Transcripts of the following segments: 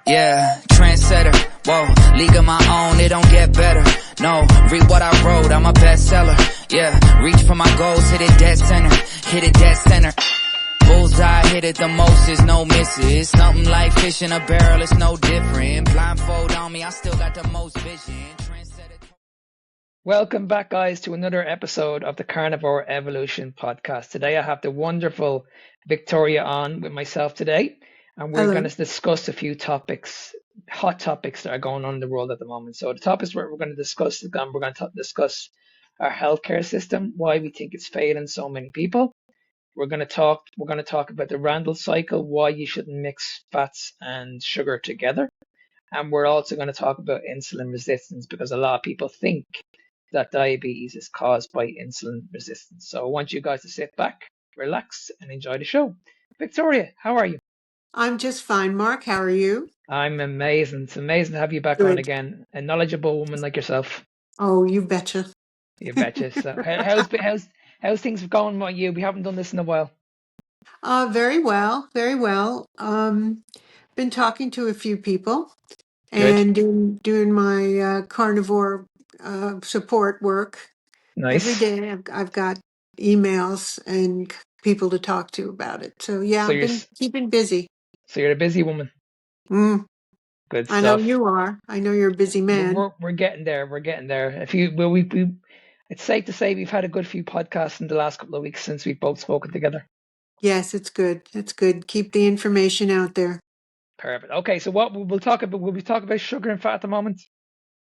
Yeah, trendsetter, whoa, league of my own, it don't get better. No, read what I wrote, I'm a bestseller. Yeah, reach for my goals, hit it dead center, hit it dead center. Bullseye, hit it the most, is no misses. Something like fish in a barrel, it's no different. Blindfold on me, I still got the most vision. Trendsetter. Welcome back, guys, to another episode of the Carnivore Evolution podcast. Today I have the wonderful Victoria on with myself today, and we're Hello. going to discuss a few topics, hot topics that are going on in the world at the moment. So the topics we're going to discuss, we're going to discuss our healthcare system, why we think it's failing so many people. We're going to talk about the Randle Cycle, why you shouldn't mix fats and sugar together. And we're also going to talk about insulin resistance, because a lot of people think that diabetes is caused by insulin resistance. So I want you guys to sit back, relax, and enjoy the show. Victoria, how are you? I'm just fine. Mark, how are you? I'm amazing. It's amazing to have you back on Good. again. A knowledgeable woman like yourself. Oh, you betcha. You betcha. So how's things going with you? We haven't done this in a while. Very well, very well. Been talking to a few people Good. and doing my carnivore support work. Every Nice. day I've got emails and people to talk to about it. So yeah, So I've you're been keeping busy. a busy woman. Mm, Good I know stuff. you are. I know you're a busy man. We're getting there. We're getting there. If you well, we it's safe to say we've had a good few podcasts in the last couple of weeks since we've both spoken together. Yes, it's good. It's good. Keep the information out there. Perfect. Okay, so what we'll talk about? Will we talk about sugar and fat at the moment?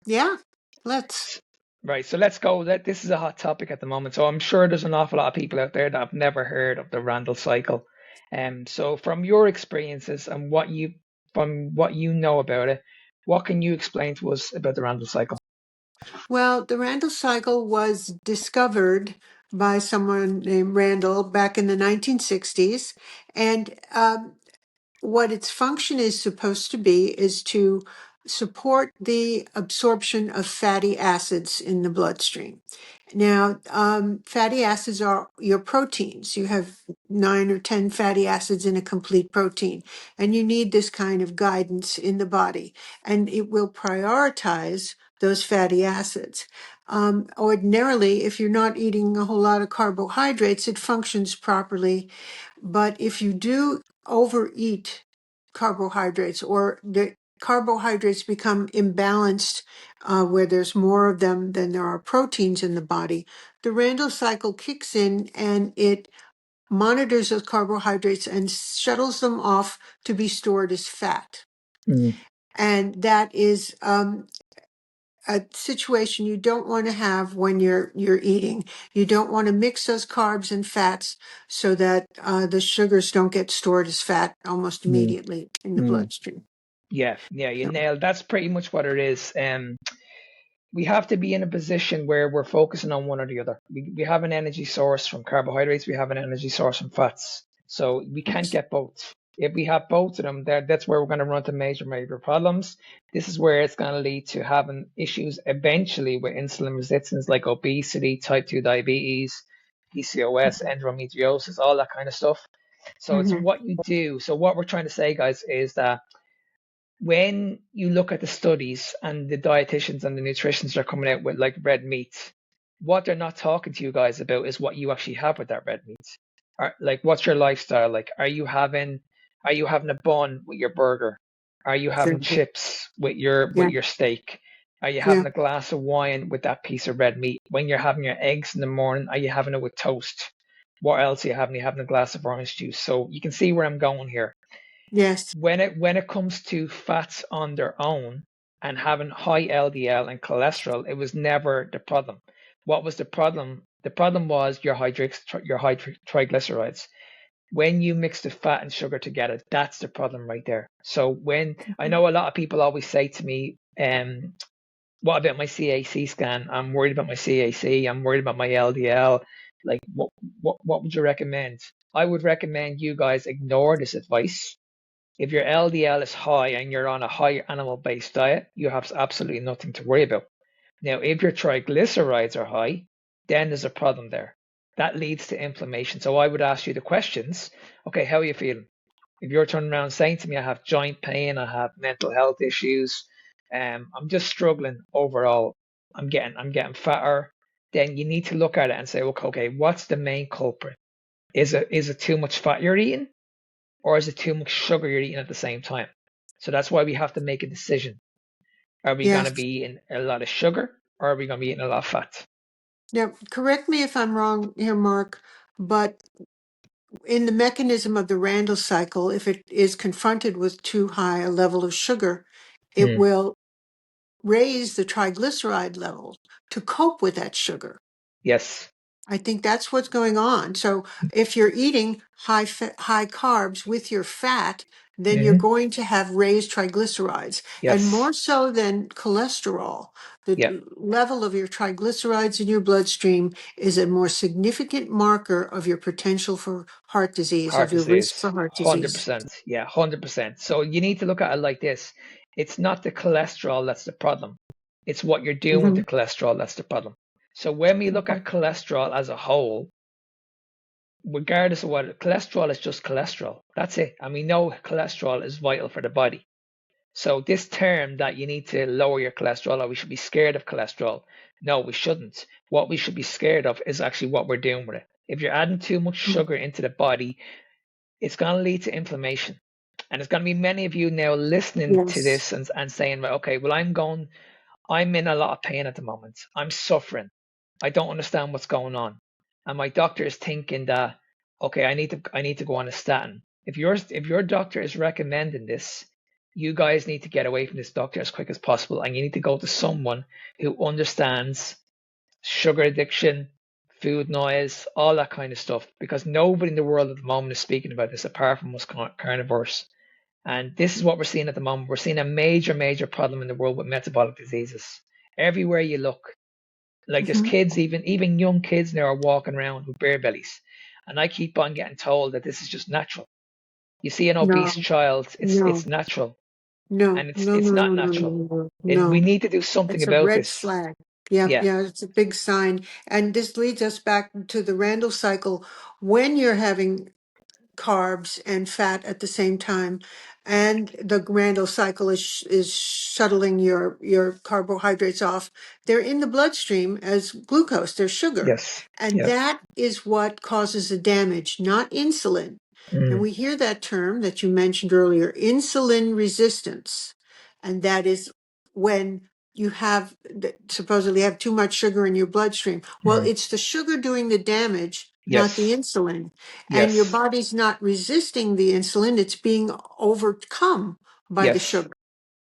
Yeah, let's. Right. So let's go. This is a hot topic at the moment. So I'm sure there's an awful lot of people out there that have never heard of the Randle Cycle. So from your experiences and what you know about it, what can you explain to us about the Randle Cycle? Well, the Randle cycle was discovered by someone named Randall back in the 1960s. And what its function is supposed to be is to support the absorption of fatty acids in the bloodstream. Now, fatty acids are your proteins. You have 9 or 10 fatty acids in a complete protein, and you need this kind of guidance in the body, and it will prioritize those fatty acids. Ordinarily, if you're not eating a whole lot of carbohydrates, it functions properly. But if you do overeat carbohydrates, or the carbohydrates become imbalanced where there's more of them than there are proteins in the body, the Randle cycle kicks in and it monitors those carbohydrates and shuttles them off to be stored as fat. Mm. And that is a situation you don't want to have when you're eating. You don't want to mix those carbs and fats so that the sugars don't get stored as fat almost Mm. immediately in the Mm. bloodstream. Yeah, you So, nailed. That's pretty much what it is. We have to be in a position where we're focusing on one or the other. We have an energy source from carbohydrates, we have an energy source from fats. So we can't get both. If we have both of them, that's where we're going to run into major problems. This is where it's going to lead to having issues eventually with insulin resistance, like obesity, type 2 diabetes, PCOS, endometriosis, all that kind of stuff. So it's mhm. what you do. So what we're trying to say, guys, is that when you look at the studies and the dietitians and the nutritionists that are coming out with like red meat, what they're not talking to you guys about is what you actually have with that red meat. Like, what's your lifestyle like? Are you having a bun with your burger? Are you having Exactly. chips with your steak? Are you Yeah. having a glass of wine with that piece of red meat? When you're having your eggs in the morning, are you having it with toast? What else are you having? You're having a glass of orange juice. So you can see where I'm going here. Yes. When it comes to fats on their own and having high LDL and cholesterol, it was never the problem. What was the problem? The problem was your high triglycerides. When you mix the fat and sugar together, that's the problem right there. So when I know a lot of people always say to me, what about my CAC scan? I'm worried about my CAC. I'm worried about my LDL. Like, what would you recommend? I would recommend you guys ignore this advice. If your LDL is high and you're on a high animal-based diet, you have absolutely nothing to worry about. Now, if your triglycerides are high, then there's a problem there. That leads to inflammation. So I would ask you the questions. Okay, how are you feeling? If you're turning around saying to me, I have joint pain, I have mental health issues, I'm just struggling overall, I'm getting fatter, then you need to look at it and say, okay, what's the main culprit? Is it too much fat you're eating, or is it too much sugar you're eating at the same time? So that's why we have to make a decision. Are we going to Yes. be eating a lot of sugar, or are we going to be eating a lot of fat? Now, correct me if I'm wrong here, Mark, but in the mechanism of the Randle cycle, if it is confronted with too high a level of sugar, it Hmm. will raise the triglyceride level to cope with that sugar. Yes. I think that's what's going on. So if you're eating high carbs with your fat, then you're Hmm. going to have raised triglycerides, and Yes. more so than cholesterol. Yeah. The level of your triglycerides in your bloodstream is a more significant marker of your potential for heart disease, Heart of your risk disease. for heart disease. 100%. Yeah, 100%. So you need to look at it like this. It's not the cholesterol that's the problem. It's what you're doing with the Mhm. cholesterol that's the problem. So when we look at cholesterol as a whole, regardless of what cholesterol is, just cholesterol. That's it. And we know cholesterol is vital for the body. So this term that you need to lower your cholesterol, or we should be scared of cholesterol. No, we shouldn't. What we should be scared of is actually what we're doing with it. If you're adding too much sugar into the body, it's going to lead to inflammation. And there's going to be many of you now listening to Yes. this and saying, well, okay, well, I'm in a lot of pain at the moment. I'm suffering. I don't understand what's going on. And my doctor is thinking that, okay, I need to go on a statin. If your doctor is recommending this, you guys need to get away from this doctor as quick as possible, and you need to go to someone who understands sugar addiction, food noise, all that kind of stuff, because nobody in the world at the moment is speaking about this apart from us carnivores. And this is what we're seeing at the moment. We're seeing a major, major problem in the world with metabolic diseases. Everywhere you look, like there's Hmm. kids, even young kids now are walking around with bare bellies. And I keep on getting told that this is just natural. You see an obese No, child, it's no, natural. no, And it's no, it's no, no, not no, natural. no, no, We no. need to do something It's a about red this. flag. Yeah, Yeah. yeah, it's a big sign. And this leads us back to the Randle cycle. When you're having carbs and fat at the same time, and the Randle cycle is shuttling your carbohydrates off, they're in the bloodstream as glucose, they're sugar. Yes. And Yeah. that is what causes the damage, not insulin. And Mm. we hear that term that you mentioned earlier, insulin resistance. And that is when you have supposedly have too much sugar in your bloodstream. Well, Mm. it's the sugar doing the damage, not the Yes. insulin. And your Yes. body's not resisting the insulin, it's being overcome by the Yes. sugar.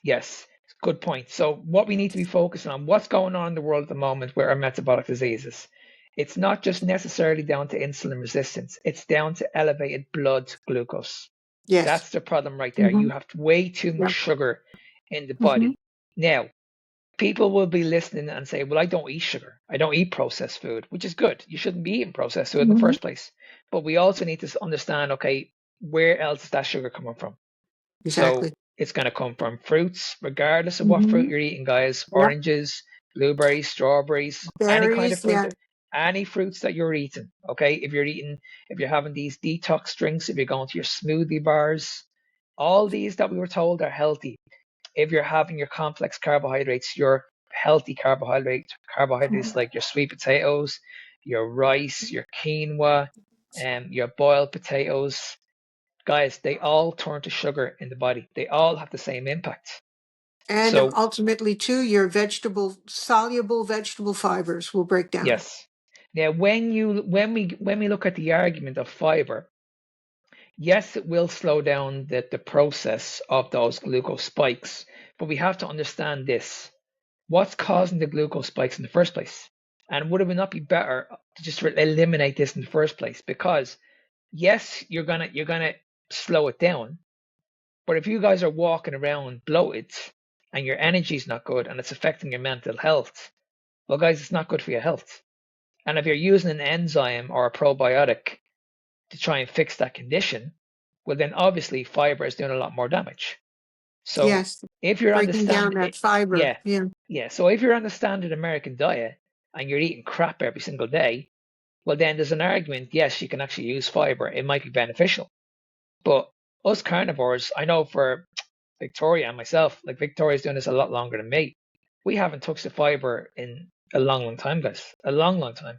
Yes, good point. So what we need to be focusing on, what's going on in the world at the moment with our metabolic diseases. It's not just necessarily down to insulin resistance, it's down to elevated blood glucose. Yes. That's the problem right there. Hmm. You have way too much Yeah. sugar in the Hmm. body. Now, people will be listening and say, well, I don't eat sugar. I don't eat processed food, which is good. You shouldn't be eating processed food in the Hmm. first place. But we also need to understand, okay, where else is that sugar coming from? So Exactly. it's going to come from fruits, regardless of what fruit Hmm. you're eating, guys. Yeah. Oranges, blueberries, strawberries, any kind of Berries. fruit, Yeah. any fruits that you're eating. Okay, if you're having these detox drinks, if you're going to your smoothie bars, all these that we were told are healthy. If you're having your complex carbohydrates, your healthy carbohydrates like your sweet potatoes, your rice, your quinoa, and your boiled potatoes, guys, they all turn to sugar in the body. They all have the same impact. And So, ultimately, too, your soluble vegetable fibers will break down. yes. Now, when we look at the argument of fiber, yes, it will slow down the process of those glucose spikes, but we have to understand this. What's causing the glucose spikes in the first place? And would it not be better to just eliminate this in the first place? Because yes, you're gonna slow it down. But if you guys are walking around bloated and your energy's not good and it's affecting your mental health, well, guys, it's not good for your health. And if you're using an enzyme or a probiotic to try and fix that condition, well, then obviously fiber is doing a lot more damage. So Yes. if you're on the Breaking down stand, that fiber. yeah, Yeah. yeah. So if you're on the standard American diet and you're eating crap every single day, well, then there's an argument. Yes, you can actually use fiber. It might be beneficial, but us carnivores, I know for Victoria and myself, like Victoria's doing this a lot longer than me. We haven't touched the fiber in a long, long time, guys. A long, long time.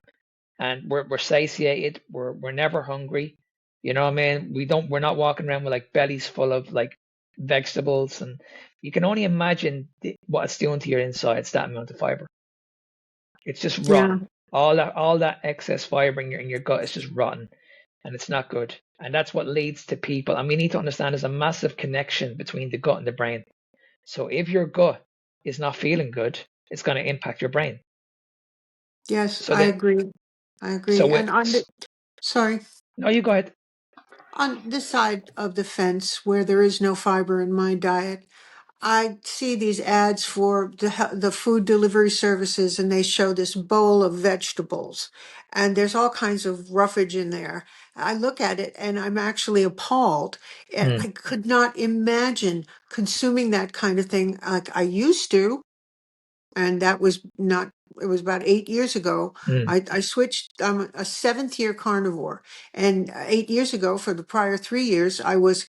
And we're satiated. We're never hungry. You know what I mean? We're not walking around with like bellies full of like vegetables, and you can only imagine what it's doing to your insides, that amount of fiber. It's just Yeah. rotten. All that excess fiber in your gut is just rotten, and it's not good. And that's what leads to people. And we need to understand there's a massive connection between the gut and the brain. So if your gut is not feeling good, it's going to impact your brain. Yes, So I that agree. I agree. so And it. sorry, No, you go ahead. on this side of the fence where there is no fiber in my diet, I see these ads for the food delivery services, and they show this bowl of vegetables, and there's all kinds of roughage in there. I look at it and I'm actually appalled. Mm, I could not imagine consuming that kind of thing like I used to, and that was not, it was about 8 years ago. mm, I switched. I'm a seventh year carnivore, and 8 years ago, for the prior 3 years, I was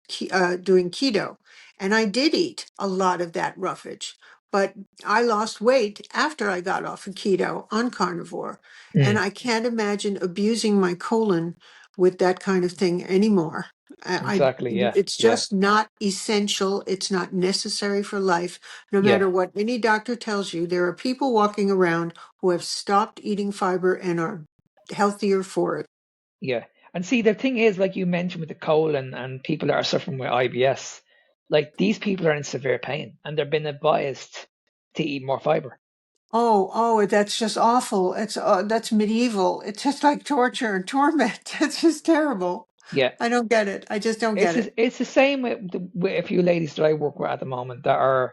doing keto, and I did eat a lot of that roughage, but I lost weight after I got off of keto on carnivore, and mm. I can't imagine abusing my colon with that kind of thing anymore. Exactly. Yeah. It's Yeah. just not essential. It's not necessary for life. No Yeah. matter what any doctor tells you, there are people walking around who have stopped eating fiber and are healthier for it. Yeah. And see, the thing is, like you mentioned with the colon and people that are suffering with IBS, like these people are in severe pain and they're being advised to eat more fiber. Oh, that's just awful. That's medieval. It's just like torture and torment. It's just terrible. Yeah. I don't get it. I just don't get it. It's the same with a few ladies that I work with at the moment that are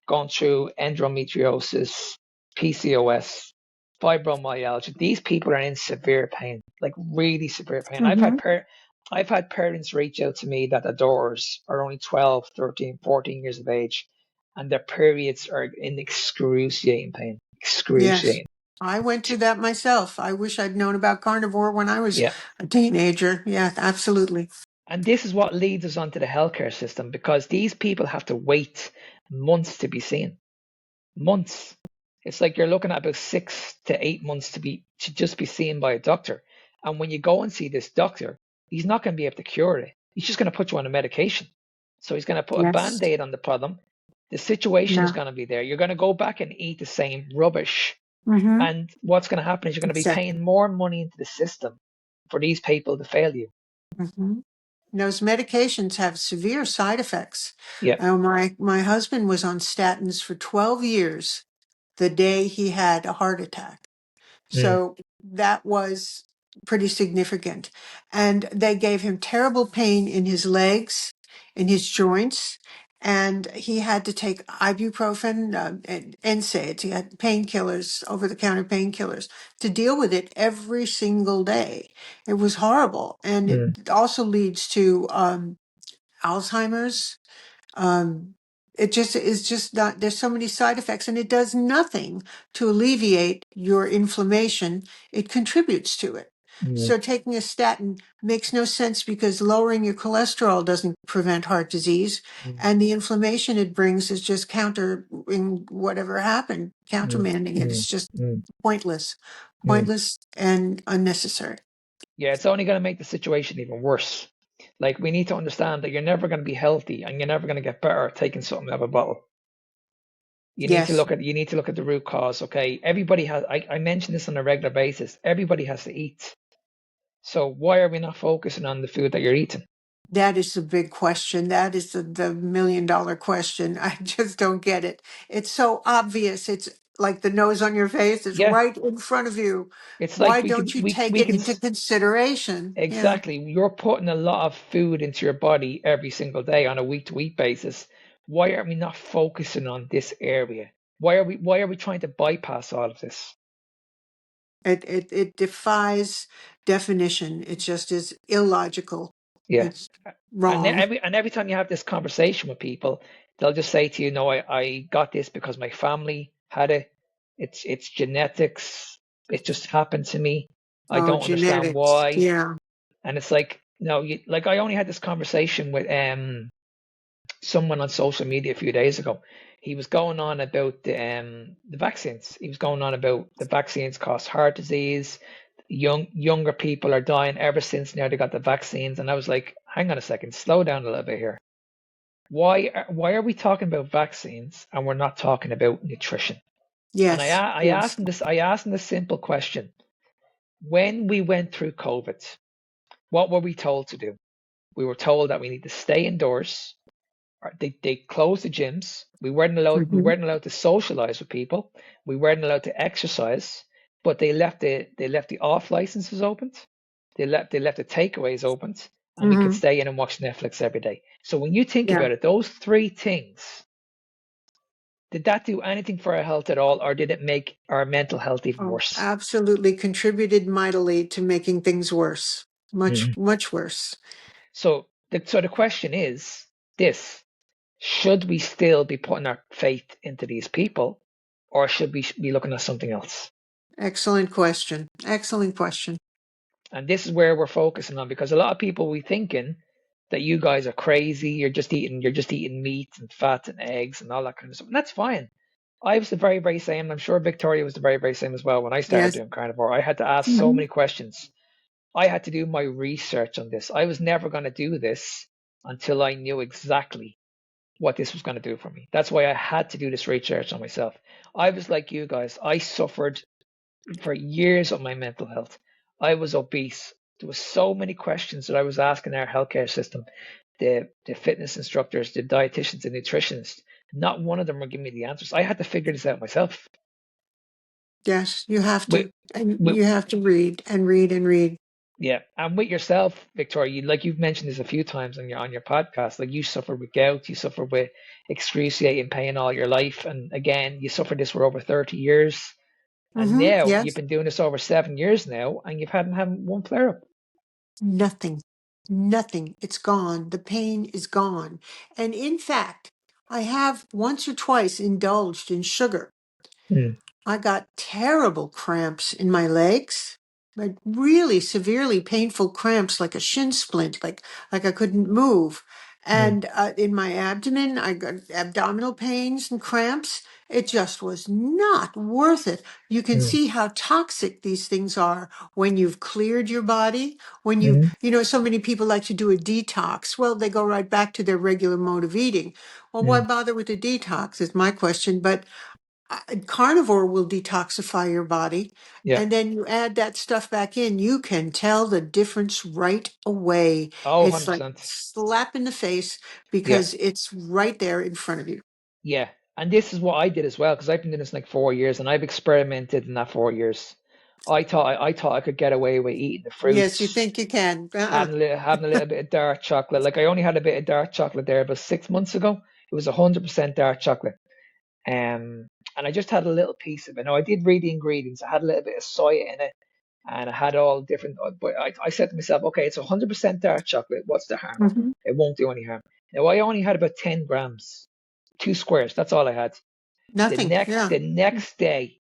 going through endometriosis, PCOS, fibromyalgia. These people are in severe pain, like really severe pain. Hmm. I've had parents reach out to me that their daughters are only 12, 13, 14 years of age, and their periods are in excruciating pain. Yes. Excruciating. I went through that myself. I wish I'd known about carnivore when I was Yeah. a teenager. Yeah, absolutely. And this is what leads us onto the healthcare system because these people have to wait months to be seen. Months. It's like you're looking at about 6 to 8 months to just be seen by a doctor. And when you go and see this doctor, he's not going to be able to cure it. He's just going to put you on a medication. So he's going to put a Yes. band-aid on the problem. The situation is No. going to be there. You're going to go back and eat the same rubbish. Mm-hmm. And what's going to happen is you're going to be Exactly. paying more money into the system for these people to fail you. Mm-hmm. Those medications have severe side effects. Yeah. My husband was on statins for 12 years the day he had a heart attack. Mm, So that was pretty significant. And they gave him terrible pain in his legs, in his joints. And he had to take ibuprofen and NSAIDs. He had painkillers, over the counter painkillers, to deal with it every single day. It was horrible. And mm, it also leads to Alzheimer's. Um, it just is just not, there's so many side effects, and it does nothing to alleviate your inflammation. It contributes to it. mm, So taking a statin makes no sense because lowering your cholesterol doesn't prevent heart disease. mm, And the inflammation it brings is just countering whatever happened, mm, countermanding it. mm, It's just mm, pointless, mm. pointless and unnecessary. Yeah, it's only going to make the situation even worse. Like we need to understand that you're never going to be healthy and you're never going to get better taking something out of a bottle. Yes. You need to look at the root cause. Okay, everybody has. I mention this on a regular basis. Everybody has to eat. So why are we not focusing on the food that you're eating? That is the big question. That is the $1 million question. I just don't get it. It's so obvious. It's like the nose on your face. It's Yeah, right in front of you. it's Why like don't you take we it can into consideration? Yeah. exactly. You're putting a lot of food into your body every single day on a week to week basis. Why are we not focusing on this area? Why are we trying to bypass all of this? It defies definition. It just is illogical. Yeah. It's wrong. And every time you have this conversation with people, they'll just say to you, "No, I got this because my family had it. It's genetics. It just happened to me. I Oh, don't understand genetics. why." Yeah. And it's like no, like I only had this conversation with someone on social media a few days ago. He was going on about the vaccines. He was going on about the vaccines cause heart disease. Younger people are dying ever since now they got the vaccines. And I was like, hang on a second, slow down a little bit here. Why are we talking about vaccines and we're not talking about nutrition? And Yes, yes. I asked him this simple question. When we went through COVID, what were we told to do? We were told that we need to stay indoors. They closed the gyms. We Hmm. weren't allowed to socialize with people. We weren't allowed to exercise. But they left the off licenses open. They left the takeaways open, and we could Hmm. stay in and watch Netflix every day. So when you think Yeah. about it, those three things, did that do anything for our health at all, or did it make our mental health even Oh, worse? absolutely contributed mightily to making things worse. Much, Mhm. much worse. So the question is this: should we still be putting our faith into these people, or should we be looking at something else? Excellent question. Excellent question. And this is where we're focusing on, because a lot of people we thinking that you guys are crazy. You're just eating meat and fat and eggs and all that kind of stuff. And that's fine. I was the very, very same. I'm sure Victoria was the very, very same as well. When I started Yes. doing carnivore, I had to ask so Hmm. many questions. I had to do my research on this. I was never going to do this until I knew exactly what this was going to do for me. That's why I had to do this research on myself. I was like you guys. I suffered for years of my mental health. I was obese. There was so many questions that I was asking our healthcare system, the fitness instructors, the dietitians, the nutritionists. Not one of them were giving me the answers. I had to figure this out myself. Yes, you have With, to. And with, you have to read and read and read. yeah, and with yourself, Victoria, like you've mentioned this a few times on your podcast. Like you suffered with gout, you suffered with excruciating pain all your life, and again, you suffered this for over 30 years. And Hmm. now you've Yes. been doing this over 7 years now, and you've hadn't had one flare up. Nothing. Nothing. It's gone. The pain is gone. And in fact, I have once or twice indulged in sugar. Mm, I got terrible cramps in my legs, like really severely painful cramps, like a shin splint, like I couldn't move. mm, And in my abdomen, I got abdominal pains and cramps. It just was not worth it. You can mm, see how toxic these things are when you've cleared your body, when mm, so many people like to do a detox. Well, they go right back to their regular mode of eating. Well, why mm. bother with a detox is my question. But carnivore will detoxify your body, Yeah. and then you add that stuff back in, you can tell the difference right away. Oh, It's like 100%. slap in the face Yeah. because it's right there in front of you. Yeah. And this is what I did as well, because I've been doing this like 4 years and I've experimented in that 4 years. I thought I could get away with eating the Yes, you fruits, think you can. having a little bit of dark chocolate. Like I only had a bit of dark chocolate there about 6 months ago. It was 100% dark chocolate. And I just had a little piece of it. Now I did read the ingredients. I had a little bit of soya in it, and I had all different. But I said to myself, okay, it's 100% dark chocolate. What's the harm? Mhm. It won't do any harm. Now I only had about 10 grams, 2 squares. That's all I had. Nothing. Yeah. The next day,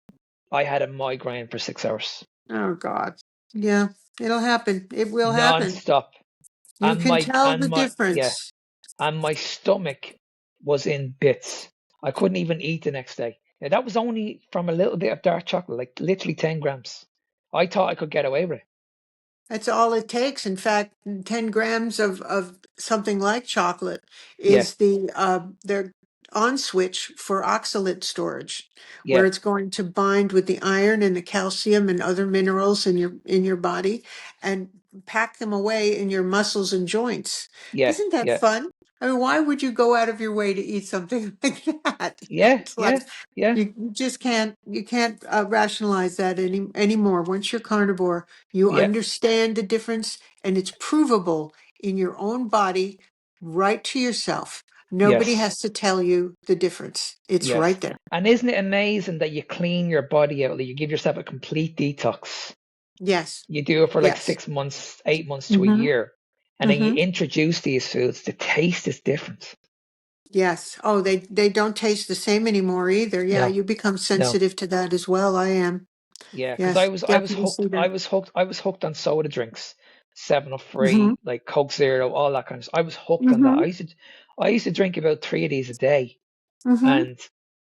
I had a migraine for 6 hours, Oh God. Yeah, it'll happen. It will happen. non-stop, You can tell the yeah, difference. and my stomach was in bits. I couldn't even eat the next day. Now, that was only from a little bit of dark chocolate, like literally 10 grams. I thought I could get away with it. That's all it takes. In fact, 10 grams of something like chocolate Yeah, is their on switch for oxalate storage, where yeah, it's going to bind with the iron and the calcium and other minerals in your body and pack them away in your muscles and joints. yeah, Isn't that yeah, fun? I mean, why would you go out of your way to eat something like that? yeah, It's like yeah, yeah, you just can't rationalize that anymore. Once you're carnivore, you yeah, understand the difference, and it's provable in your own body, right to yourself. Nobody yes, has to tell you the difference. It's yes. right there. And isn't it amazing that you clean your body out? Like you give yourself a complete detox. Yes. You do it for like Yes. 6 months, 8 months to a Hmm. year, and then you Hmm. introduce these foods. The taste is different. Yes. Oh, they don't taste the same anymore either. Yeah, No, you become no. sensitive to that as well. I am. Yeah, because Yes, I was definitely hooked. see that. I was hooked on soda drinks. 7 Up Mm-hmm. free, like Coke Zero, all that kind of stuff. I was hooked on that. Mm-hmm. I used to drink about 3 of these a day, Mm-hmm. and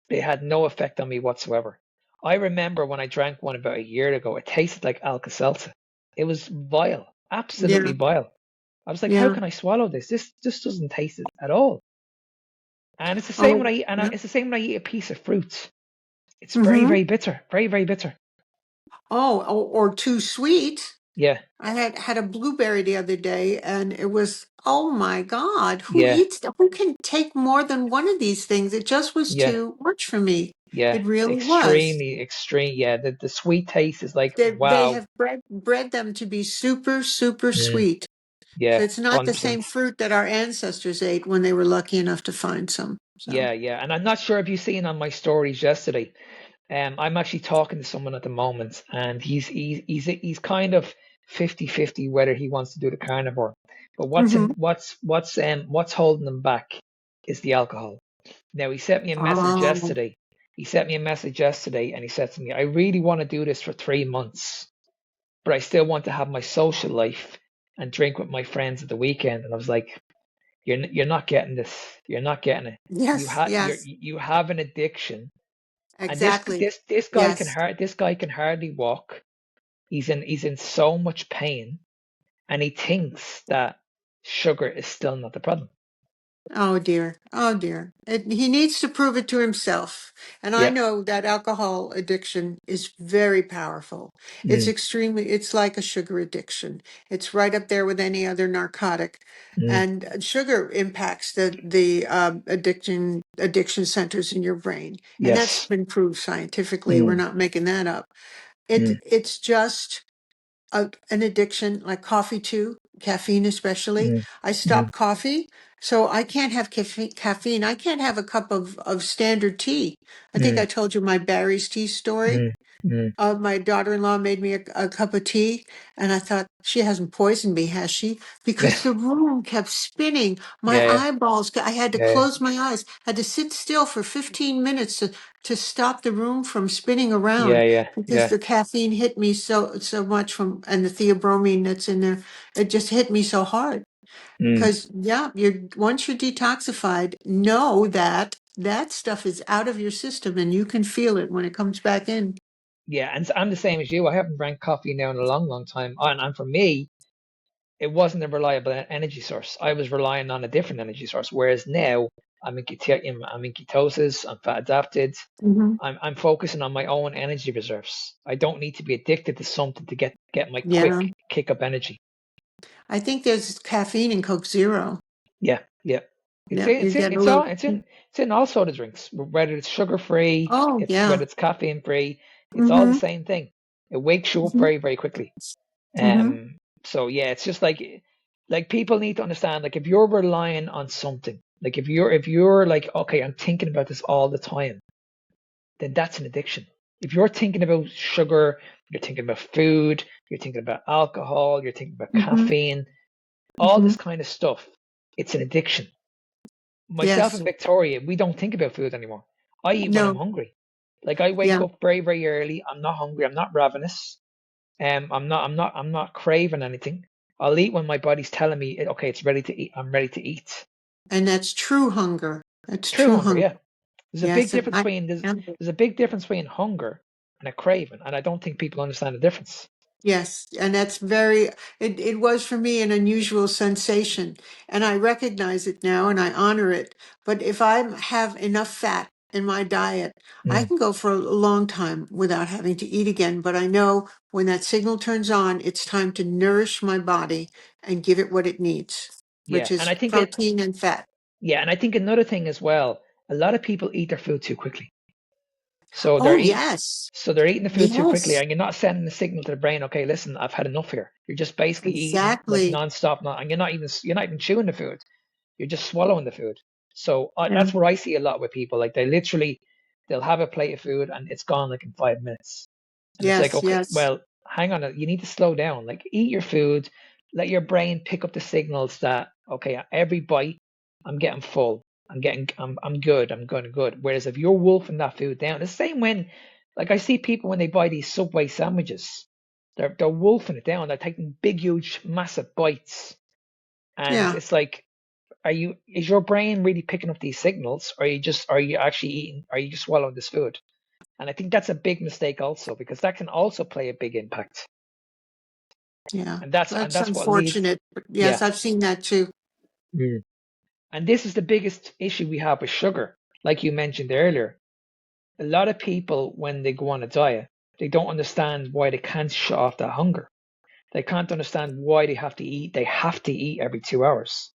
they had no effect on me whatsoever. I remember when I drank one about a year ago, it tasted like Alka-Seltzer. It was vile, absolutely Yeah. vile. I was like, how Yeah. can I swallow this? This just doesn't taste it at all. And it's the same when Oh, I eat, yeah. it's the same when I eat a piece of fruit. It's very, Mm-hmm. very bitter, very, very bitter. Oh, or too sweet. Yeah, I had a blueberry the other day, and it was, oh my God, who yeah, eats that? Who can take more than one of these things? It just was yeah, too much for me. yeah. It really was. Extremely, extreme. Yeah, the sweet taste is like, They wow. have bred them to be super, super Mm, sweet. yeah, It's not the 100%. same fruit that our ancestors ate when they were lucky enough to find some. So, Yeah, yeah. And I'm not sure if you've seen on my stories yesterday. I'm actually talking to someone at the moment, and he's kind of 50-50 whether he wants to do the carnivore. But hmm what's holding him back is the alcohol. Now he sent me a message oh, yesterday. He sent me a message yesterday, and he said to me, "I really want to do this for 3 months, but I still want to have my social life and drink with my friends at the weekend." And I was like, "You're not getting this. You're not getting it. yes, yes, You have an addiction, and exactly. Yes. this guy can hardly walk. He's in so much pain, and he thinks that sugar is still not the problem." Oh dear. Oh dear. He needs to prove it to himself. And I Yeah. know that alcohol addiction is very powerful. Mm, It's like a sugar addiction. It's right up there with any other narcotic. mm, And sugar impacts the addiction centers in your brain. And that's yes. been proved scientifically. We're Mm, not making that up. mm, It's just an addiction like coffee too, caffeine especially. mm, I mm, stopped coffee, so I can't have caffeine. I can't have a cup of standard tea. I think mm, I told you my Barry's tea story. mm, mm. My daughter-in-law made me a cup of tea, and I thought, she hasn't poisoned me, has she? Yeah, Because the room kept spinning. My yeah, eyeballs, I had to yeah, close my eyes, had to sit still for 15 minutes to stop the room from spinning yeah, around yeah, because yeah. the caffeine hit me so much from, and the theobromine that's in there, it just hit me so hard. Mm, Because yeah, once you're detoxified, know that that stuff is out of your system and you can feel it when it comes back in. yeah, and I'm the same as you. I haven't drank coffee now in a long, long time, and for me, it wasn't a reliable energy source. I was relying on a different energy source. Whereas now, I'm in ketosis. I'm fat adapted. I'm focusing on my own energy reserves. I don't need to be addicted to something to get my Yeah. quick kick up energy. I think there's caffeine in Coke Zero. Yeah, yeah. Yeah, you get a little. It's in all soda drinks, whether it's sugar free, Oh, it's yeah. whether it's caffeine free, it's all the Mm-hmm. same thing. It wakes you up Mm-hmm. very, very quickly. Mm-hmm. So yeah, it's just like people need to understand, like if you're relying on something, like if you're like, okay, I'm thinking about this all the time, then that's an addiction. If you're thinking about sugar, you're thinking about food, you're thinking about alcohol, you're thinking about Mm-hmm. caffeine, all Mm-hmm. this kind of stuff, it's an addiction. Myself Yes. and Victoria, we don't think about food anymore. I eat when I'm No. hungry. Like I wake Yeah. up very, very early. I'm not hungry. I'm not ravenous. I'm not craving anything. I'll eat when my body's telling me, okay, it's ready to eat. I'm ready to eat. And that's true hunger. That's True true hunger, hunger. yeah. Yes. And yeah. There's a big difference between hunger and a craving, and I don't think people understand the difference. Yes, and that's it was for me an unusual sensation, and I recognize it now and I honor it. But if I have enough fat in my diet, I Mm, can go for a long time without having to eat again. But I know when that signal turns on, it's time to nourish my body and give it what it needs, which yeah, and is protein and fat. and I think another thing as well, a lot of people eat their food too quickly. So Oh, yes. they're eating the food too quickly, Yes, and you're not sending the signal to the brain, okay, listen, I've had enough here. You're just basically eating like exactly. nonstop, and you're not even chewing the food. You're just swallowing the food. So that's And what I see a lot with people. Like they'll have a plate of food and it's gone like in 5 minutes. And it's like, yes, okay, yes. well, hang on, you need to slow down. Like eat your food, let your brain pick up the signals that, okay, at every bite, I'm getting full. I'm good. I'm going good. Whereas if you're wolfing that food down, the same when, like I see people when they buy these Subway sandwiches, They're wolfing it down. They're taking big, huge, massive bites, and Yeah. it's like, is your brain really picking up these signals, or are you actually eating? Are you just swallowing this food? And I think that's a big mistake also, because that can also play a big impact. Yeah. And That's that's what leads. unfortunate. But Yeah. yes, I've seen that too. Mm. And this is the biggest issue we have with sugar. Like you mentioned earlier, a lot of people, when they go on a diet, they don't understand why they can't shut off that hunger. They can't understand why they have to eat. They have to eat every 2 hours.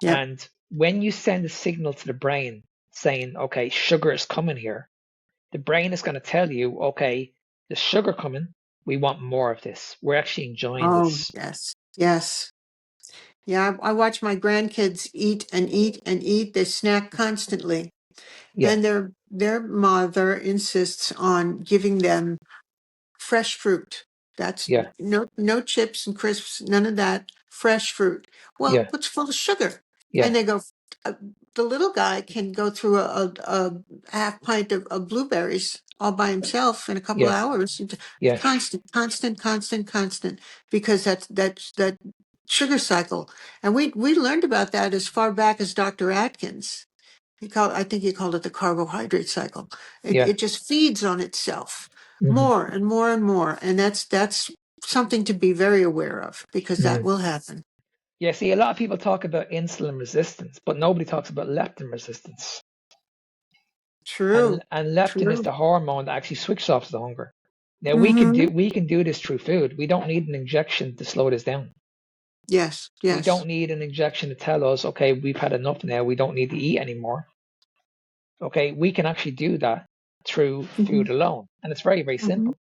Yep. And when you send a signal to the brain saying, okay, sugar is coming here, the brain is going to tell you, okay, the sugar coming, we want more of this. We're actually enjoying Oh, this. yes. Yes. Yeah, I watch my grandkids eat and eat and eat. They snack constantly. Yeah, And their mother insists on giving them fresh fruit. That's yeah, no chips and crisps, none of that. Fresh fruit. Well, yeah, it's full of sugar. And yeah, they go, uh, the little guy can go through a half pint of blueberries all by himself in a couple of yeah, hours. yeah, Constant, constant, constant, constant, because that's that sugar cycle. And we learned about that as far back as Dr. Atkins. I think he called it the carbohydrate cycle. yeah. It just feeds on itself Hmm. more and more and more, and that's something to be very aware of, because that Hmm. will happen. Yeah, see, a lot of people talk about insulin resistance, but nobody talks about leptin resistance. True, And leptin is true. the hormone that actually switches off the hunger. Now Mm-hmm. we can do this through food. We don't need an injection to slow this down. Yes, We yes. don't need an injection to tell us, okay, we've had enough now. We don't need to eat anymore. Okay, we can actually do that through Mm-hmm. food alone. And it's very, very Mm-hmm. simple.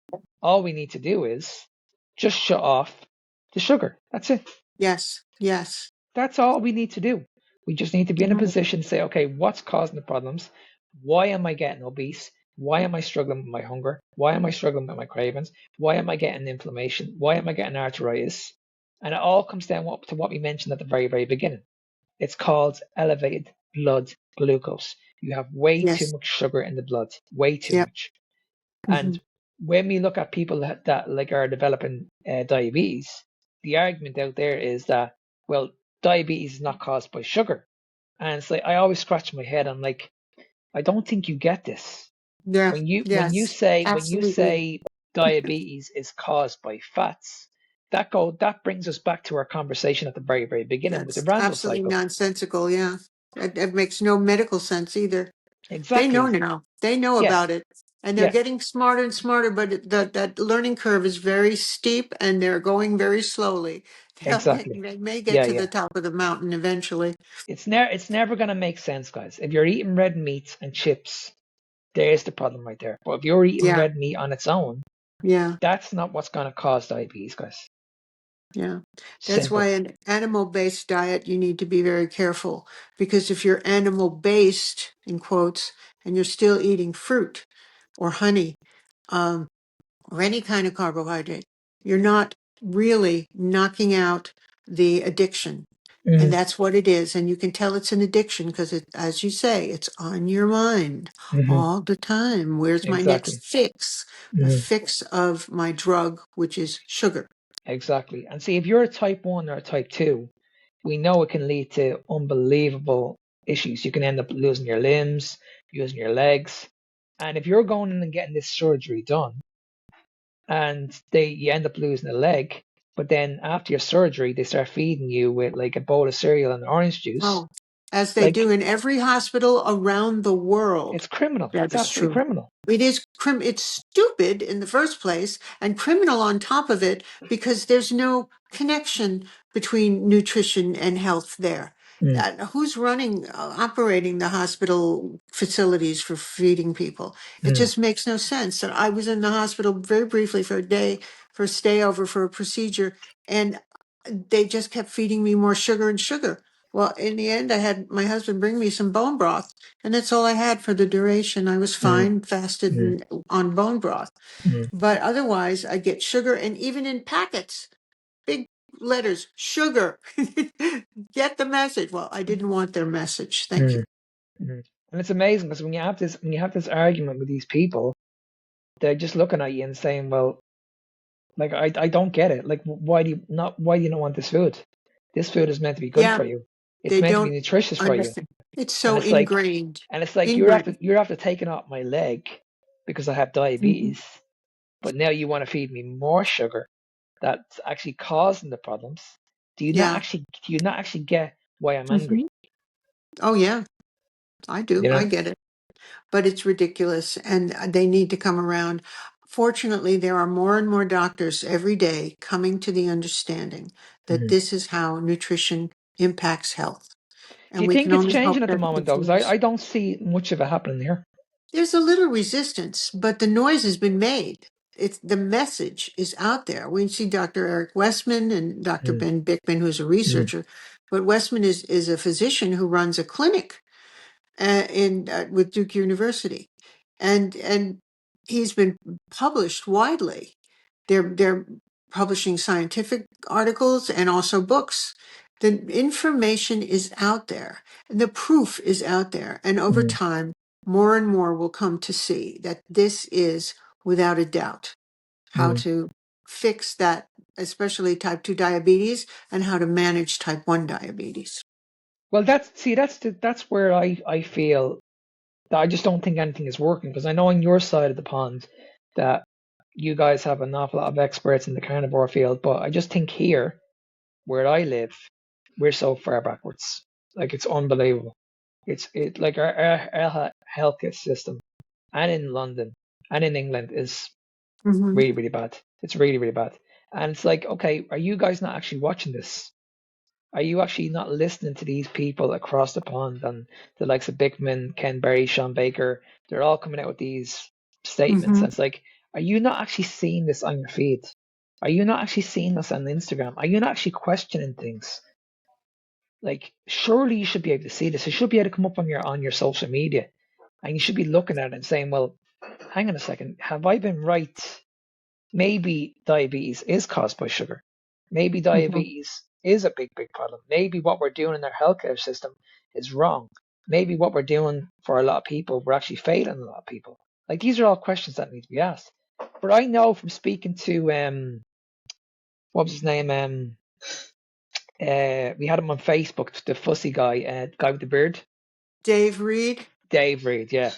All we need to do is just shut off the sugar. That's it. Yes, yes. That's all we need to do. We just need to be in a Mhm. position to say, okay, what's causing the problems? Why am I getting obese? Why am I struggling with my hunger? Why am I struggling with my cravings? Why am I getting inflammation? Why am I getting arthritis? And it all comes down to what we mentioned at the very, very beginning. It's called elevated blood glucose. You have way too Yes. much sugar in the blood, way too Yep. much. Mm-hmm. And when we look at people that like are developing diabetes, the argument out there is that, well, diabetes is not caused by sugar. And it's like I always scratch my head. I'm like, I don't think you get this. Yeah. Yes. When you Absolutely. say diabetes is caused by fats, that brings us back to our conversation at the very, very beginning with the That's Randle absolutely cycle. nonsensical. Yeah. That makes no medical sense either. They know Exactly. now. They know Yeah. about it, and they're Yeah. getting smarter and smarter. But that learning curve is very steep, and they're going very slowly. Exactly. They may get Yeah. to the Yeah. top of the mountain eventually. It's never gonna make sense, guys. If you're eating red meat and chips, there's the problem right there. But if you're eating Yeah, red meat on its own, yeah, that's not what's gonna cause diabetes, guys. yeah. That's why Simple. an animal-based diet, you need to be very careful, because if you're animal-based, in quotes, and you're still eating fruit or honey, um, or any kind of carbohydrate, you're not really knocking out the addiction. And Hmm. that's what it is. And you can tell it's an addiction because it, as you say, it's on your mind Hmm. all the time. Where's my Exactly. next fix? The Hmm. fix of my drug, which is sugar. Exactly. And see, if you're a type 1 or a type 2, we know it can lead to unbelievable issues. You can end up losing your limbs, losing your legs. And if you're going in and getting this surgery done, and you end up losing a leg, but then after your surgery they start feeding you with like a bowl of cereal and orange juice, Oh, as they do like in every hospital around the world. it's criminal. That It's is absolutely true. criminal. It is it's stupid in the first place and criminal on top of it, because there's no connection between nutrition and health there. Mm, Who's running, operating the hospital facilities for feeding people? It mm, just makes no sense. So I was in the hospital very briefly for a day, for a stay over for a procedure, and they just kept feeding me more sugar and sugar. Well, in the end, I had my husband bring me some bone broth, and that's all I had for the duration. I was mm, fine, fasted mm, and on bone broth. mm. But otherwise, I get sugar, and even in packets, big letters, sugar. Get the message. Well, I didn't want their message. Thank you. Mm, mm. And it's amazing because when you have this argument with these people, they're just looking at you and saying, well, Like I don't get it. Like why do you not want this food? This food is meant to be good Yeah, for you. It's they meant to be don't nutritious for you. understand. It's And so it's like ingrained. you're Ingrained. after taking out my leg because I have Hmm. diabetes, but now you want to feed me more sugar that's actually causing the problems. Yeah. Do you not actually get why I'm angry? Hmm. Oh, yeah, I do. You I know? get it. But it's ridiculous and they need to come around. Fortunately, there are more and more doctors every day coming to the understanding that Mhm. this is how nutrition impacts health. Do And you we think can it's only hope changing at the that it moment though? Because continues. I don't see much of it happening here. There's a little resistance, but the noise has been made. It's the message is out there. We see Dr. Eric Westman and Dr. Mm, Ben Bickman, who's a mm, researcher, but Westman is a physician who runs a clinic in with Duke University, and he's been published widely. They're publishing scientific articles and also books. The information is out there, and the proof is out there. And over mm, time, more and more will come to see that this is, without a doubt, how mm. to fix that, especially type 2 diabetes, and how to manage type 1 diabetes. Well, that's where I feel that I just don't think anything is working because I know on your side of the pond that you guys have an awful lot of experts in the carnivore field, but I just think here where I live, we're so far backwards. Like it's unbelievable. It like our healthcare system and in London and in England is Hmm. really, really bad. It's really, really bad. And it's like, okay, are you guys not actually watching this? Are you actually not listening to these people across the pond and the likes of Bickman, Ken Berry, Sean Baker? They're all coming out with these statements. Hmm. And it's like, are you not actually seeing this on your feed? Are you not actually seeing this on Instagram? Are you not actually questioning things? Like, surely you should be able to see this. It should be able to come up on your social media, and you should be looking at it and saying, "Well, hang on a second. Have I been right? Maybe diabetes is caused by sugar. Maybe Hmm. diabetes is a big, big problem. Maybe what we're doing in our healthcare system is wrong. Maybe what we're doing for a lot of people, we're actually failing a lot of people." Like these are all questions that need to be asked. But I know from speaking to what was his name? We had him on Facebook, the fussy guy, guy with the beard, Dave Reed. Dave Reed. Yeah,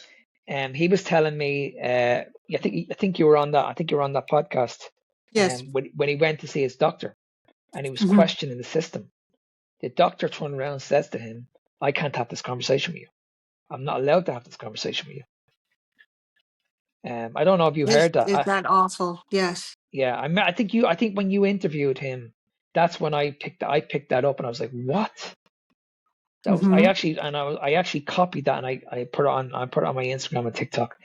he was telling me. I think you were on that. I think you were on that podcast. Yes. When he went to see his doctor and he was Hmm. questioning the system, the doctor turned around and says to him, "I can't have this conversation with you. I'm not allowed to have this conversation with you." I don't know if you heard that. Is that awful? Yes. Yeah, I think you. I think when you interviewed him, that's when I picked that up and I was like, "What?" Hmm. I actually copied that and I put it on my Instagram and TikTok,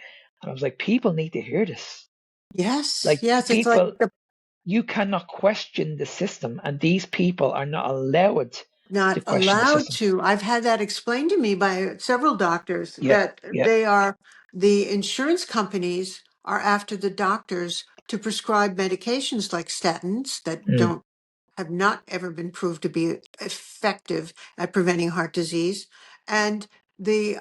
and I was like, people need to hear this. Yes. Like Yes. It's like people, you cannot question the system, and these people are not allowed to not question the allowed system. to. I've had that explained to me by several doctors Yeah, that yeah, the insurance companies are after the doctors to prescribe medications like statins that mm, don't have not ever been proved to be effective at preventing heart disease. And the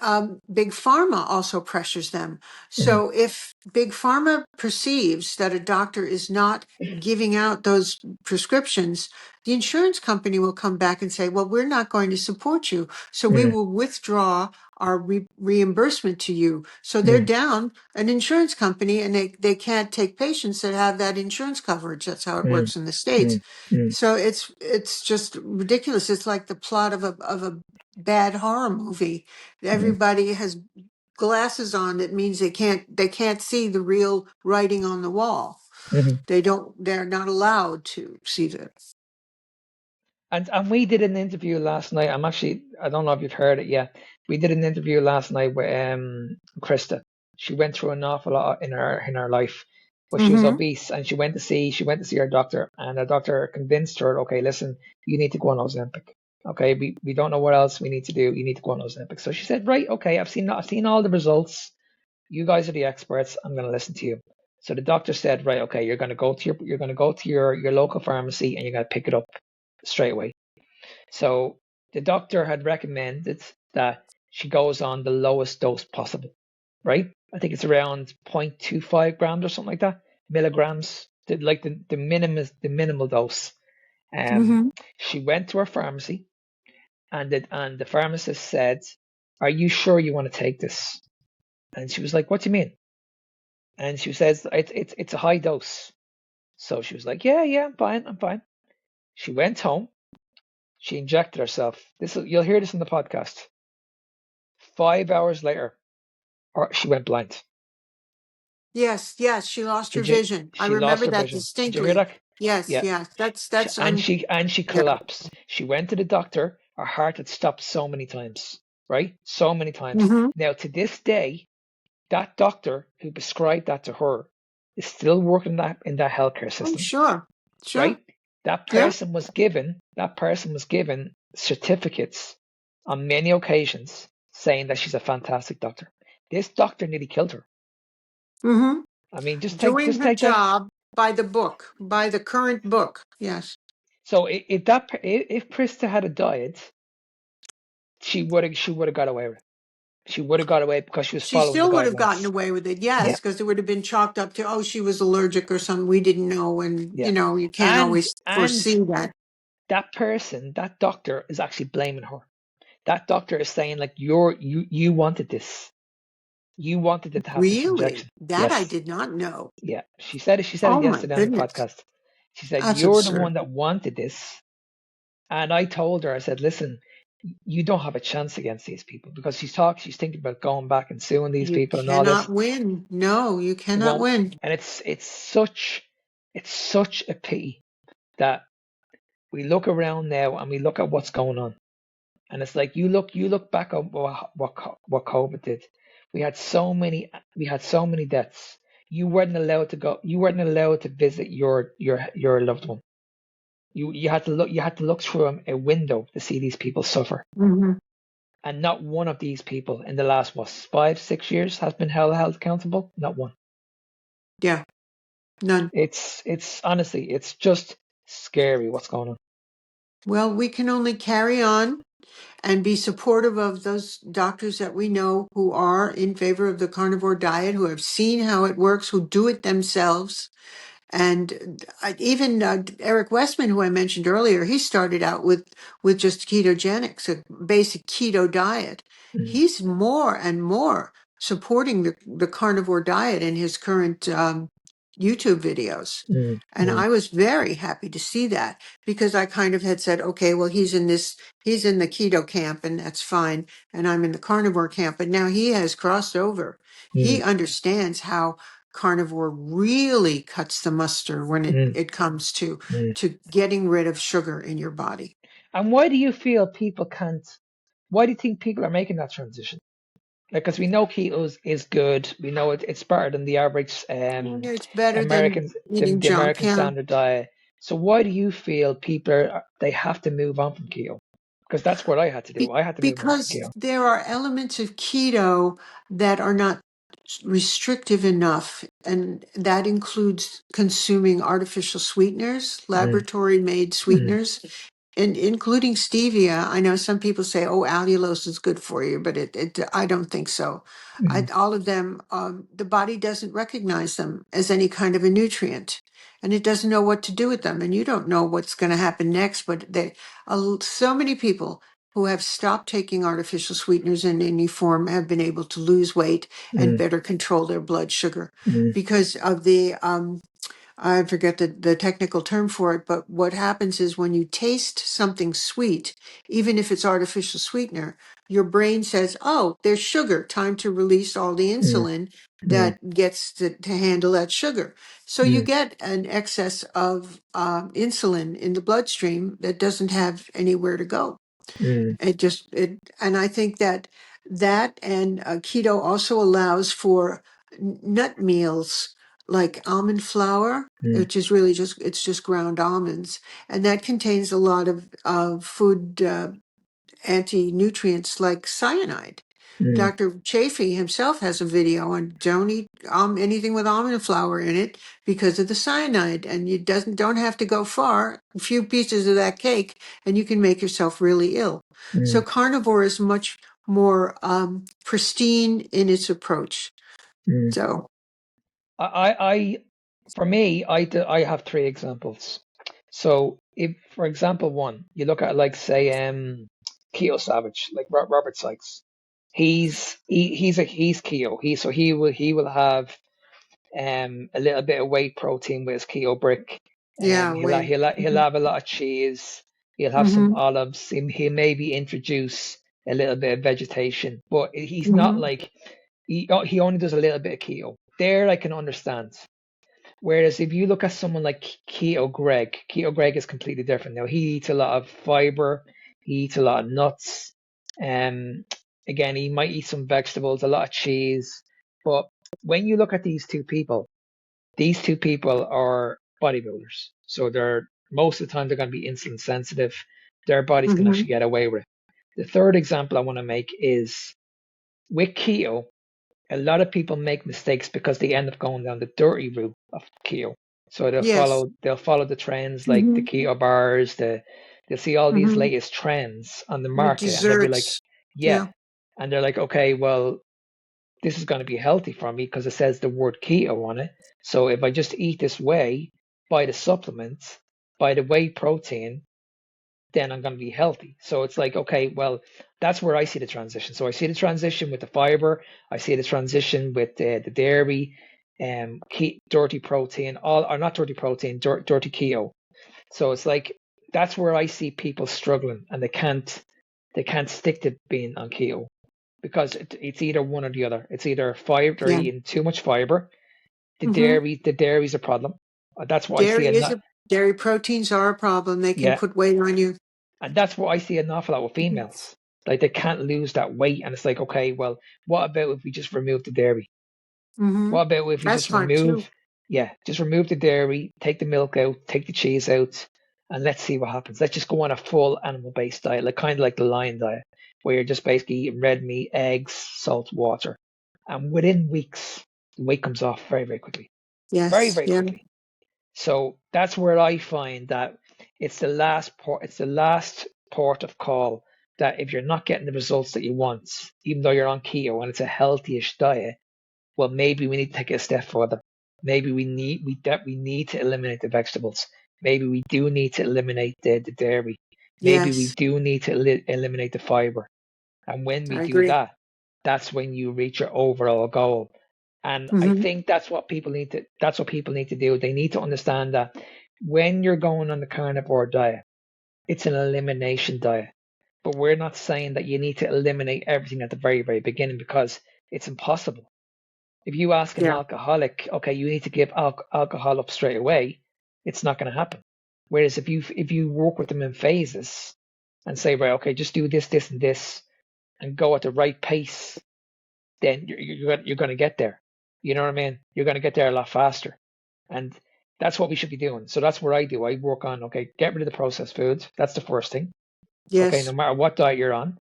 big pharma also pressures them. mm, So if big pharma perceives that a doctor is not giving out those prescriptions, the insurance company will come back and say, well, we're not going to support you. So we mm, will withdraw our reimbursement to you. So they're mm, down an insurance company and they can't take patients that have that insurance coverage. That's how it mm, works in the States. mm, mm, So it's just ridiculous. It's like the plot of a bad horror movie. mm, Everybody has glasses on. That means they can't see the real writing on the wall. mm. They're not allowed to see that. And we did an interview last night. I don't know if you've heard it yet. We did an interview last night with Krista. She went through an awful lot in her life, but she was Mm-hmm. obese and she went to see her doctor, and the doctor convinced her, okay, listen, you need to go on Ozempic. Okay, we don't know what else we need to do. You need to go on Ozempic. So she said, right, okay, I've seen all the results. You guys are the experts. I'm going to listen to you. So the doctor said, right, okay, you're going to go to your local pharmacy and you're going to pick it up straight away. So the doctor had recommended that she goes on the lowest dose possible, right? I think it's around 0.25 grams or something like that, milligrams the minimal dose. Mm-hmm. She went to her pharmacy, and the pharmacist said, "Are you sure you want to take this?" And she was like, "What do you mean?" And she says, "It's a high dose." So she was like, "Yeah, I'm fine." She went home. She injected herself. You'll hear this in the podcast. 5 hours later, she went blind. Yes, yes, she lost her Did you? vision. I She lost remember her that vision. Did you hear distinctly. that? Yes, Yeah. yes, that's And she yeah. collapsed. She went to the doctor. Her heart had stopped so many times, right? So many times. Mm-hmm. Now, to this day, that doctor who prescribed that to her is still working in that healthcare Oh, system, sure, right? sure, That yeah. person was given certificates on many occasions saying that she's a fantastic doctor. This doctor nearly killed her. Mm-hmm. I mean, Doing just her take that. job by the book, by the current book. Yes, So if Krista had a diet, she would have got away with it. She would have got away because she was she following the still would have gotten guidelines. away with it. Yeah, Yes, because it would have been chalked up to, oh, she was allergic or something we didn't know, and yeah. you can't And always and foresee that. that person, that doctor, is actually blaming her. That doctor is saying like you wanted this. You wanted to have this Really, injection. that I Yes. did not know. Yeah. She said it Oh my yesterday on the goodness, podcast. She said, that's "You're the absurd. one that wanted this." And I told her, I said, "Listen, you don't have a chance against these people," because she's thinking about going back and suing these You people and all cannot this. win. No, you It cannot won't. win. And it's such a pity that we look around now and we look at what's going on. And it's like you look back at what COVID did. We had so many deaths. You weren't allowed to go. You weren't allowed to visit your loved one. You had to look through a window to see these people suffer. Hmm. And not one of these people in the last 5-6 years has been held accountable. Not one. Yeah, none. It's honestly, it's just scary what's going on. Well, we can only carry on and be supportive of those doctors that we know who are in favor of the carnivore diet, who have seen how it works, who do it themselves. And even Eric Westman, who I mentioned earlier, he started out with just ketogenics, a basic keto diet. Mm, He's more and more supporting the carnivore diet in his current YouTube videos. mm, And mm, I was very happy to see that because I kind of had said, okay, well, he's in the keto camp and that's fine. And I'm in the carnivore camp. But now he has crossed over. mm, He understands how carnivore really cuts the muster when mm, it comes mm. to getting rid of sugar in your body. And why do you feel people can't? Why do you think people are making that transition? Like, because we know keto is good. We know it's better than the average It's better than Americans, eating the junk. American Yeah. standard diet. So why do you feel they have to move on from keto? Because that's what I had to do. I had to move on from Because keto. there are elements of keto that are not restrictive enough, and that includes consuming artificial sweeteners, Mm, laboratory made mm, sweeteners, and including stevia. I know some people say, "Oh, allulose is good for you," but I don't think so. mm, All of them, the body doesn't recognize them as any kind of a nutrient, and it doesn't know what to do with them. And you don't know what's going to happen next. But so many people who have stopped taking artificial sweeteners in any form have been able to lose weight and mm, better control their blood sugar mm, because of I forget the technical term for it, but what happens is when you taste something sweet, even if it's artificial sweetener, your brain says, oh, there's sugar, time to release all the mm, insulin mm, that gets to handle that sugar. So you mm, get an excess of insulin in the bloodstream that doesn't have anywhere to go. mm, And I think that and keto also allows for nut meals like almond flour, mm, which is really it's just ground almonds, and that contains a lot of food anti-nutrients like cyanide. mm, Dr. Chafee himself has a video on don't eat anything with almond flour in it because of the cyanide, and you don't have to go far. A few pieces of that cake, and you can make yourself really ill. So mm, carnivore is much more pristine in its approach. mm. So I For me, I have three examples. So if, for example, one, you look at like say Keto Savage, like Robert Sykes. He's keto. He will have a little bit of whey protein with his keto brick. Yeah, wait. He'll have a lot of cheese. He'll have some Mm-hmm. olives. He'll maybe introduce a little bit of vegetation, but he's not Mm-hmm. like he only does a little bit of keto. There I can understand. Whereas if you look at someone like Keto Greg is completely different. Now he eats a lot of fiber, he eats a lot of nuts. Um, Again, he might eat some vegetables, a lot of cheese. But when you look at these two people are bodybuilders. So they're most of the time they're going to be insulin sensitive. Their bodies can Mm-hmm. actually get away with it. The third example I want to make is with keto, a lot of people make mistakes because they end up going down the dirty route of keto. So Yes. they'll follow the trends like the Mm-hmm. keto bars, they'll see all these Mm-hmm. latest trends on the With market and they'll be like, desserts. yeah. Yeah. And they're like, okay, well, this is going to be healthy for me because it says the word keto on it. So if I just eat this way, buy the supplements, buy the whey protein, then I'm going to be healthy. So it's like, okay, well, that's where I see the transition. So I see the transition with the fiber, I see the transition with the dairy, dirty protein, all or not dirty protein, dirty keto. So it's like that's where I see people struggling, and they can't stick to being on keto because it's either one or the other. It's either fiber, they're Yeah. eating too much fiber. Mm-hmm. The dairy's a problem. That's what I see. Dairy is a Dairy proteins are a problem. They can Yeah, put weight on you. and that's what I see an awful lot with Mm-hmm. females. Like they can't lose that weight, and it's like, okay, well, what about if we just remove the dairy? Mm-hmm. What about if we That's just fine too. just remove the dairy, take the milk out, take the cheese out, and let's see what happens. Let's just go on a full animal-based diet, like kind of like the lion diet, where you're just basically eating red meat, eggs, salt, water, and within weeks, the weight comes off very, very quickly, very, Yes. very Yeah. quickly. So that's where I find that it's the last port of call that if you're not getting the results that you want, even though you're on keto and it's a healthy-ish diet, well, maybe we need to take it a step further. Maybe we need to eliminate the vegetables. Maybe we do need to eliminate the dairy. Maybe we Yes. do need to eliminate the fiber. And when we I do agree. that, that's when you reach your overall goal. And I Mm-hmm. think that's what people need to do. They need to understand that when you're going on the carnivore diet, it's an elimination diet. But we're not saying that you need to eliminate everything at the very, very beginning because it's impossible. If you ask an Yeah. alcoholic, okay, you need to give alcohol up straight away, it's not going to happen. Whereas if you work with them in phases and say, right, okay, just do this, this, and this, and go at the right pace, then you're going to get there. You know what I mean? You're going to get there a lot faster. And that's what we should be doing. So that's what I do. I work on, okay, get rid of the processed foods. That's the first thing. Okay, no Yes. matter what diet you're on.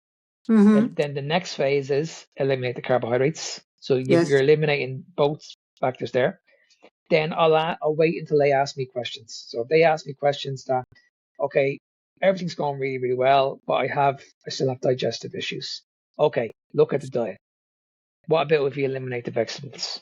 Mm-hmm. Then the next phase is eliminate the carbohydrates. So you're Yes. eliminating both factors there. Then I'll wait until they ask me questions. So if they ask me questions that, okay, everything's going really, really well, but I still have digestive issues. Okay, look at the diet. What about if you eliminate the vegetables?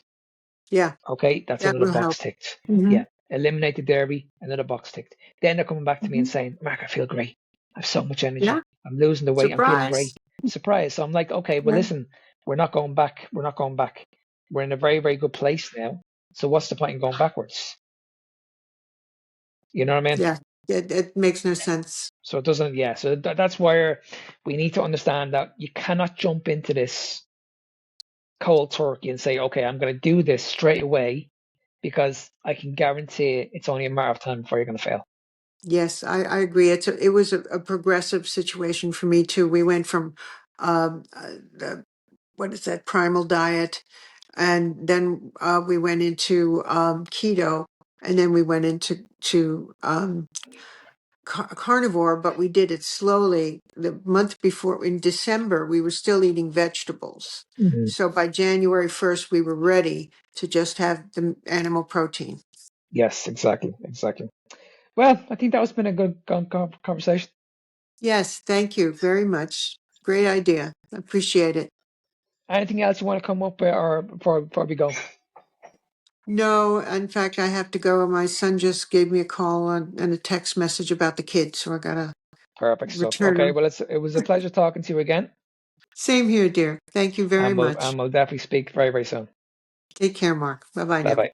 Yeah. Okay, that's That another will help. box ticked. Mm-hmm. Yeah, eliminate the dairy, another box ticked. Then they're coming back to me Mm-hmm. and saying, Mark, I feel great. I have so much Yeah. energy. I'm losing the weight. I'm feeling great. Surprise. Surprise. So I'm like, okay, well, Yeah. listen, we're not going back. We're not going back. We're in a very, very good place now. So what's the point in going backwards? You know what I mean? Yeah. It makes no sense. So it doesn't, yeah. So that's where we need to understand that you cannot jump into this cold turkey and say, okay, I'm going to do this straight away because I can guarantee it's only a matter of time before you're going to fail. Yes, I agree. It was a progressive situation for me too. We went from the what is that primal diet, and then we went into keto, and then we went into carnivore, but we did it slowly. The month before, in December, we were still eating vegetables. Mhm. So by January 1st, we were ready to just have the animal protein. Yes, exactly, exactly. Well, I think that was been a good conversation. Yes, thank you very much. Great idea. Appreciate it. Anything else you want to come up with, or before we go? No, in fact, I have to go. My son just gave me a call and a text message about the kids, so I gotta Perfect stuff. return Okay, them. well, it was a pleasure talking to you again, Same here, dear. Thank you very and much. we'll definitely speak very, very soon. Take care, Mark. Bye bye Bye now. bye.